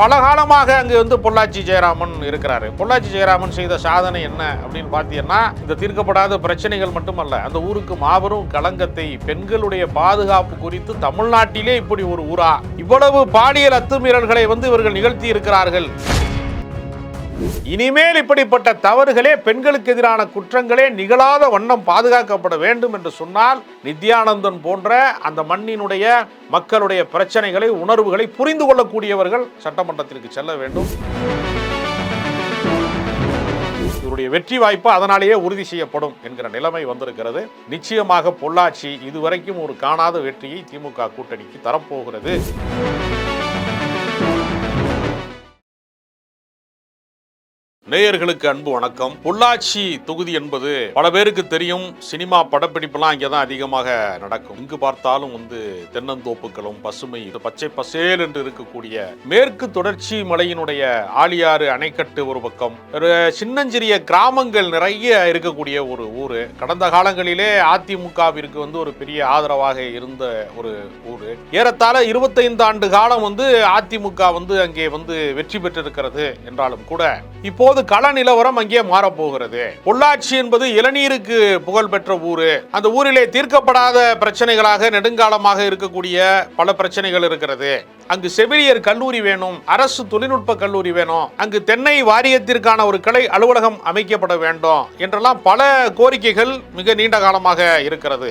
பல காலமாக அங்கு பொள்ளாச்சி ஜெயராமன் இருக்கிறாரு. பொள்ளாச்சி ஜெயராமன் செய்த சாதனை என்ன அப்படின்னு பார்த்தீங்கன்னா, இந்த தீர்க்கப்படாத பிரச்சனைகள் மட்டுமல்ல, அந்த ஊருக்கு மாபெரும் களங்கத்தை, பெண்களுடைய பாதுகாப்பு குறித்து தமிழ்நாட்டிலே இப்படி ஒரு ஊரா, இவ்வளவு பாலியல் அத்துமீறல்களை இவர்கள் நிகழ்த்தி இருக்கிறார்கள். இனிமேல் இப்படிப்பட்ட தவறுகளே, பெண்களுக்கு எதிரான குற்றங்களே நிகழாத வண்ணம் பாதுகாக்கப்பட வேண்டும் என்று சொன்னால், நித்யானந்தன் போன்ற அந்த மண்ணினுடைய மக்களுடைய பிரச்சனைகளை, உணர்வுகளை புரிந்து கொள்ளக்கூடியவர்கள் சட்டமன்றத்திற்கு செல்ல வேண்டும். இவருடைய வெற்றி வாய்ப்பு அதனாலேயே உறுதி செய்யப்படும் என்கிற நிலைமை வந்திருக்கிறது. நிச்சயமாக பொள்ளாச்சி இதுவரைக்கும் ஒரு காணாத வெற்றியை திமுக கூட்டணிக்கு தரப்போகிறது. நேயர்களுக்கு அன்பு வணக்கம். பொள்ளாச்சி தொகுதி என்பது பல பேருக்கு தெரியும். சினிமா படப்பிடிப்புலாம் இங்கதான் அதிகமாக நடக்கும். இங்கு பார்த்தாலும் தென்னந்தோப்புகளும் பசுமை பச்சை பசேல் என்று இருக்கக்கூடிய மேற்கு தொடர்ச்சி மலையினுடைய ஆழியாறு அணைக்கட்டு ஒரு பக்கம், சின்னஞ்சிறிய கிராமங்கள் நிறைய இருக்கக்கூடிய ஒரு ஊரு. கடந்த காலங்களிலே அதிமுகவிற்கு ஒரு பெரிய ஆதரவாக இருந்த ஒரு ஊரு. ஏறத்தாழ 25 ஆண்டு காலம் அதிமுக அங்கே வெற்றி பெற்றிருக்கிறது என்றாலும் கூட இப்போது கள நிலவரம் அங்கே மாறப்போகிறது. பொள்ளாச்சி என்பது இளநீருக்கு புகழ் பெற்ற ஊரு. அந்த ஊரிலே தீர்க்கப்படாத பிரச்சனைகளாக நெடுங்காலமாக இருக்கக்கூடிய பல பிரச்சனைகள் இருக்கிறது. அங்கு செவிலியர் கல்லூரி வேணும், அரசு தொழில்நுட்ப கல்லூரி வேணும், அங்கு தென்னை வாரியத்திற்கான ஒரு கிளை அலுவலகம் அமைக்கப்பட வேண்டும் என்றெல்லாம் பல கோரிக்கைகள் மிக நீண்ட காலமாக இருக்கிறது.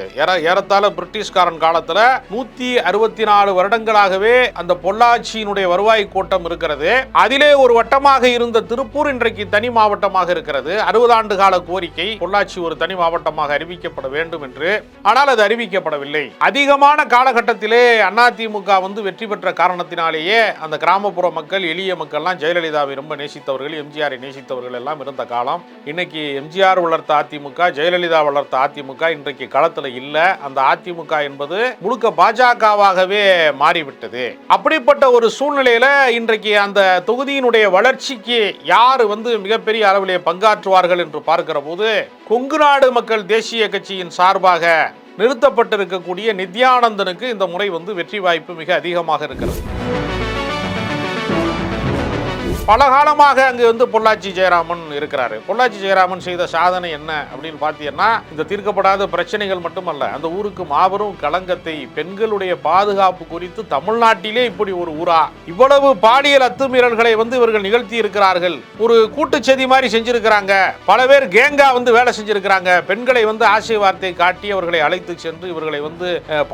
ஏறத்தாழ பிரிட்டிஷ்காரன் காலத்துல 164 வருடங்களாகவே அந்த பொள்ளாச்சியினுடைய வருவாய் கோட்டம் இருக்கிறது. அதிலே ஒரு வட்டமாக இருந்த திருப்பூர் இன்றைக்கு தனி மாவட்டமாக இருக்கிறது. 60 ஆண்டு கால கோரிக்கை பொள்ளாச்சி ஒரு தனி மாவட்டமாக அறிவிக்கப்பட வேண்டும் என்று. ஆனால் அது அறிவிக்கப்படவில்லை. அதிகமான காலகட்டத்திலே அதிமுக வெற்றி பெற்ற காரணத்தினாலேயே அந்த கிராமப்புற மக்கள், எளிய மக்கள்லாம் ஜெயலலிதாவை ரொம்ப நேசித்தவர்கள், எம்ஜிஆரை நேசித்தவர்கள் எல்லாம் இருந்த காலம். இன்னைக்கு எம்ஜிஆர் வளர்த்த அதிமுக, ஜெயலலிதா வளர்த்த அதிமுக இன்றைக்கு களத்தில் இல்ல. அந்த அதிமுக என்பது முழுக்க பாஜகவாகவே மாறிவிட்டது. அப்படிப்பட்ட ஒரு சூழ்நிலையில இன்றைக்கு அந்த தொகுதியினுடைய வளர்ச்சிக்கு யார் மிகப்பெரிய அளவிலே பங்காற்றுவார்கள் என்று பார்க்கிற போது, கொங்கு நாடு மக்கள் தேசிய கட்சியின் சார்பாக நிறுத்தப்பட்டிருக்கக்கூடிய நித்யானந்தனுக்கு இந்த முறை வெற்றி வாய்ப்பு மிக அதிகமாக இருக்கிறது. பல காலமாக அங்கு பொள்ளாச்சி ஜெயராமன் இருக்கிறாரு. பொள்ளாச்சி ஜெயராமன் செய்த சாதனை என்ன அப்படின்னு பார்த்தீங்கன்னா, இந்த தீர்க்கப்படாத பிரச்சனைகள் மட்டுமல்ல, அந்த ஊருக்கு மாபெரும் களங்கத்தை, பெண்களுடைய பாதுகாப்பு குறித்து தமிழ்நாட்டிலே இப்படி ஒரு ஊரா, இவ்வளவு பாலியல் அத்துமீறல்களை இவர்கள் நிகழ்த்தி இருக்கிறார்கள். ஒரு கூட்டுச்சதி மாதிரி செஞ்சிருக்கிறாங்க. பல பேர் கேங்கா வேலை செஞ்சிருக்கிறாங்க. பெண்களை ஆசை வார்த்தை காட்டி அவர்களை அழைத்து சென்று இவர்களை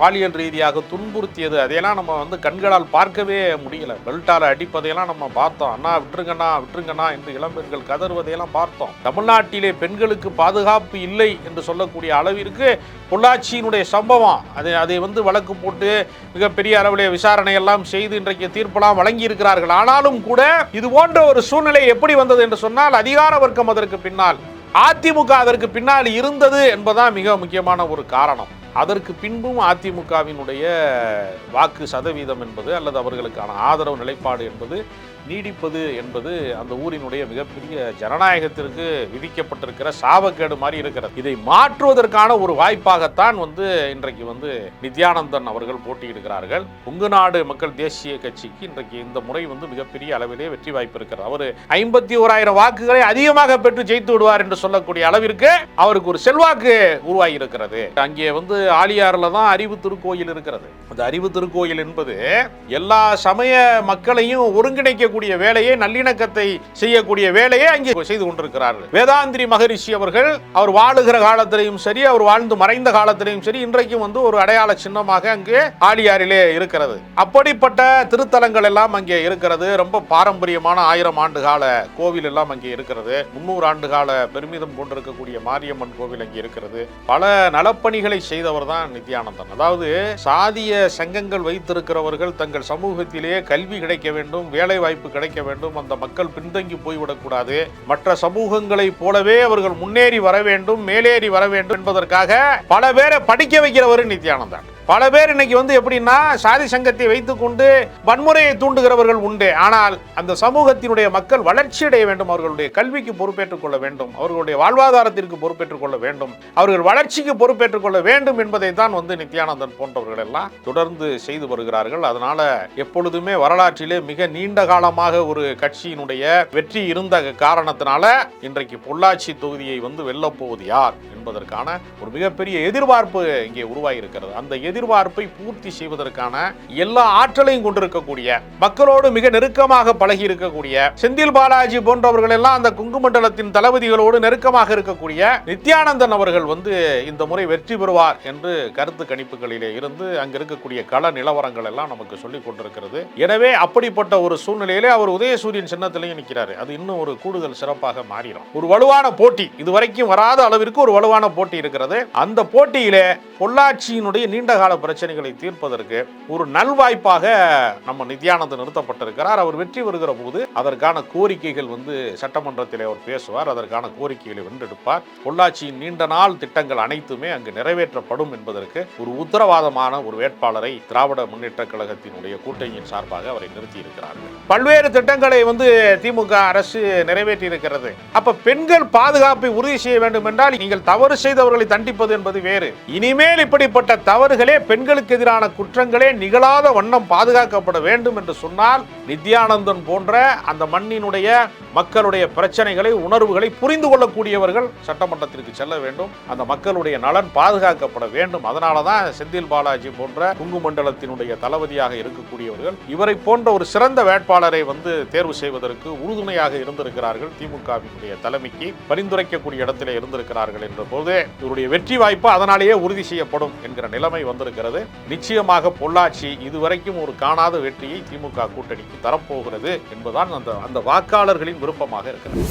பாலியல் ரீதியாக துன்புறுத்தியது, அதையெல்லாம் நம்ம கண்களால் பார்க்கவே முடியல. பெல்ட்டால அடிப்பதையெல்லாம் நம்ம பார்த்தோம். அண்ணா விட்டுருங்கண்ணா விட்டுருங்கண்ணா என்று இளம்பெண்கள் கதறுவதையெல்லாம் பார்த்தோம். தமிழ்நாட்டிலே பெண்களுக்கு பாதுகாப்பு இல்லை என்று சொல்லக்கூடிய அளவிற்கு பொள்ளாச்சியினுடைய சம்பவம், அதை வழக்கு போட்டு மிகப்பெரிய அளவிலே விசாரணை எல்லாம் செய்து இன்றைக்கு தீர்ப்பெல்லாம் வழங்கி இருக்கிறார்கள். ஆனாலும் கூட இது போன்ற ஒரு சூழ்நிலை எப்படி வந்தது என்று சொன்னால், அதிகார வர்க்கம் அதற்கு பின்னால், அதிமுக அதற்கு பின்னால் இருந்தது என்பதுதான் மிக முக்கியமான ஒரு காரணம். அதற்கு பின்பும் அதிமுகவினுடைய வாக்கு சதவீதம் என்பது அல்லது அவர்களுக்கான ஆதரவு நிலைப்பாடு என்பது நீடிப்பது என்பது அந்த ஊரினுடைய மிகப்பெரிய ஜனநாயகத்திற்கு விதிக்கப்பட்டிருக்கிற சாபக்கேடு மாதிரி இருக்கிறது. இதை மாற்றுவதற்கான ஒரு வாய்ப்பாகத்தான் இன்றைக்கு நித்யானந்தன் அவர்கள் போட்டியிடுகிறார்கள். கொங்கு நாடு மக்கள் தேசிய கட்சிக்கு இன்றைக்கு இந்த முறை மிகப்பெரிய அளவிலே வெற்றி வாய்ப்பு இருக்கிறது. அவர் 51,000 வாக்குகளை அதிகமாக பெற்று ஜெயித்து விடுவார் என்று சொல்லக்கூடிய அளவிற்கு அவருக்கு ஒரு செல்வாக்கு உருவாகி இருக்கிறது. அங்கே ஆழியாறுல தான் அறிவு திருக்கோயில் இருக்கிறது. அந்த அறிவு திருக்கோயில் என்பது எல்லா சமய மக்களையும் ஒருங்கிணைக்க வேலையை, நல்லிணக்கத்தை செய்யக்கூடிய வேலையை அங்கே செய்து கொண்டிருக்கிறார்கள். வேதாந்திரி மகரிஷி அவர்கள் அவர் வாழுகிற காலத்திலையும் சரி, அவர் வாழ்ந்து மறைந்த காலத்திலையும் சரி, இன்றைக்கும் ஒரு அடையாள சின்னமாக அங்கே ஆழியாறிலே இருக்கிறது. அப்படிப்பட்ட திருத்தலங்கள் எல்லாம் அங்கே இருக்கிறது. ரொம்ப பாரம்பரியமான 1000 ஆண்டு கால கோவில் எல்லாம் அங்கே இருக்கிறது. 300 ஆண்டு கால பெருமிதம் கொண்டிருக்கக்கூடிய மாரியம்மன் கோவில் அங்கே இருக்கிறது. பல நலப்பணிகளை செய்தவர் தான் நித்யானந்தன். அதாவது சாதிய சங்கங்கள் வைத்திருக்கிறவர்கள் தங்கள் சமூகத்திலே கல்வி கிடைக்க வேண்டும், வேலை வாய்ப்பு கிடைக்க வேண்டும், அந்த மக்கள் பின்தங்கி போய்விடக்கூடாது, மற்ற சமூகங்களைப் போலவே அவர்கள் முன்னேறி வர வேண்டும், மேலேறி வர வேண்டும் என்பதற்காக பல பேரை படிக்க வைக்கிறவர் நித்யானந்தன். பல பேர் இன்னைக்கு எப்படின்னா சாதி சங்கத்தை வைத்துக் கொண்டு வன்முறையை தூண்டுகிறவர்கள் உண்டு. ஆனால் அந்த சமூகத்தினுடைய மக்கள் வளர்ச்சி அடைய வேண்டும், அவர்களுடைய கல்விக்கு பொறுப்பேற்றுக் கொள்ள வேண்டும், அவர்களுடைய வாழ்வாதாரத்திற்கு பொறுப்பேற்றுக் கொள்ள வேண்டும், அவர்கள் வளர்ச்சிக்கு பொறுப்பேற்றுக் கொள்ள வேண்டும் என்பதை தான் நித்யானந்தன் போன்றவர்கள் எல்லாம் தொடர்ந்து செய்து வருகிறார்கள். அதனால எப்பொழுதுமே வரலாற்றிலே மிக நீண்ட காலமாக ஒரு கட்சியினுடைய வெற்றி இருந்த காரணத்தினால இன்றைக்கு பொள்ளாச்சி தொகுதியை வெல்லப் போவது யார் என்பதற்கான ஒரு மிகப்பெரிய எதிர்பார்ப்பு இங்கே உருவாகி இருக்கிறது. அந்த எதிர்பார்ப்பை பூர்த்தி செய்வதற்கான எல்லா ஆற்றலையும் கொண்டிருக்கக்கூடிய, மக்களோடு மிக நெருக்கமாக பழகி இருக்கக்கூடிய செந்தில் பாலாஜி போன்றவர்கள் எல்லாம் அந்த கொங்கு மண்டலத்தின் தளபதிகளோடு நெருக்கமாக இருக்கக்கூடிய நித்யானந்தன் அவர்கள் இந்த முறை வெற்றி பெறுவார் என்று கருத்து கணிப்புகளிலே இருந்து அங்க இருக்கக்கூடிய கள நிலவரங்கள் எல்லாம் நமக்கு சொல்லிக் கொண்டிருக்கிறது. எனவே அப்படிப்பட்ட ஒரு சூழ்நிலையிலே அவர் உதயசூரியன் சின்னத்திலையும் நிற்கிறாரு. அது இன்னும் ஒரு கூடுதல் சிறப்பாக மாறிடும். ஒரு வலுவான போட்டி, இதுவரைக்கும் வராத அளவிற்கு ஒரு வலுவான போட்டி இருக்கிறது. அந்த போட்டியிலே பொள்ளாச்சியினுடைய நீண்டகால பிரச்சனைகளை தீர்ப்பதற்கு ஒரு நல்வாய்ப்பாக நம்ம நித்யானந்தன் நிறுத்தப்பட்டிருக்கிறார். அவர் வெற்றி பெறுகிற போது அதற்கான கோரிக்கைகள் சட்டமன்றத்தில் அவர் பேசுவார், அதற்கான கோரிக்கைகளை வென்றெடுப்பார். பொள்ளாச்சியின் நீண்ட நாள் திட்டங்கள் அனைத்துமே அங்கு நிறைவேற்றப்படும் என்பதற்கு ஒரு உத்தரவாதமான ஒரு வேட்பாளரை திராவிட முன்னேற்ற கழகத்தினுடைய கூட்டணியின் சார்பாக அவரை நிறுத்தி இருக்கிறார்கள். பல்வேறு திட்டங்களை திமுக அரசு நிறைவேற்றி இருக்கிறது. அப்ப பெண்கள் பாதுகாப்பை உறுதி செய்ய வேண்டும் என்றால் நீங்கள் தவறு செய்தவர்களை தண்டிப்பது என்பது வேறு. இனிமேல் இப்படிப்பட்ட தவறுகளே, பெண்களுக்கு எதிரான குற்றங்களே நிகழாத வண்ணம் பாதுகாக்கப்பட வேண்டும் என்று சொன்னால் நித்யானந்தன் போன்ற அந்த மண்ணினுடைய மக்களுடைய பிரச்சனைகளை, உணர்வுகளை புரிந்து கொள்ளக்கூடியவர்கள் சட்டமன்றத்திற்கு செல்ல வேண்டும். அந்த மக்களுடைய நலன் பாதுகாக்கப்பட வேண்டும். அதனாலதான் செந்தில் பாலாஜி போன்ற கொங்கு மண்டலத்தினுடைய தளபதியாக இருக்கக்கூடியவர்கள் இவரை போன்ற ஒரு சிறந்த வேட்பாளரை தேர்வு செய்வதற்கு உறுதுணையாக இருந்திருக்கிறார்கள். திமுகவினுடைய தலைமைக்கு பரிந்துரைக்கக்கூடிய இடத்திலே இருந்திருக்கிறார்கள் என்ற போது இவருடைய வெற்றி வாய்ப்பு அதனாலேயே உறுதி செய்யப்படும் என்கிற நிலைமை வந்திருக்கிறது. நிச்சயமாக பொள்ளாச்சி இதுவரைக்கும் ஒரு காணாத வெற்றியை திமுக கூட்டணிக்கு தரப்போகிறது என்பதுதான் அந்த வாக்காளர்களின் விருப்பமாக இருக்கிறது.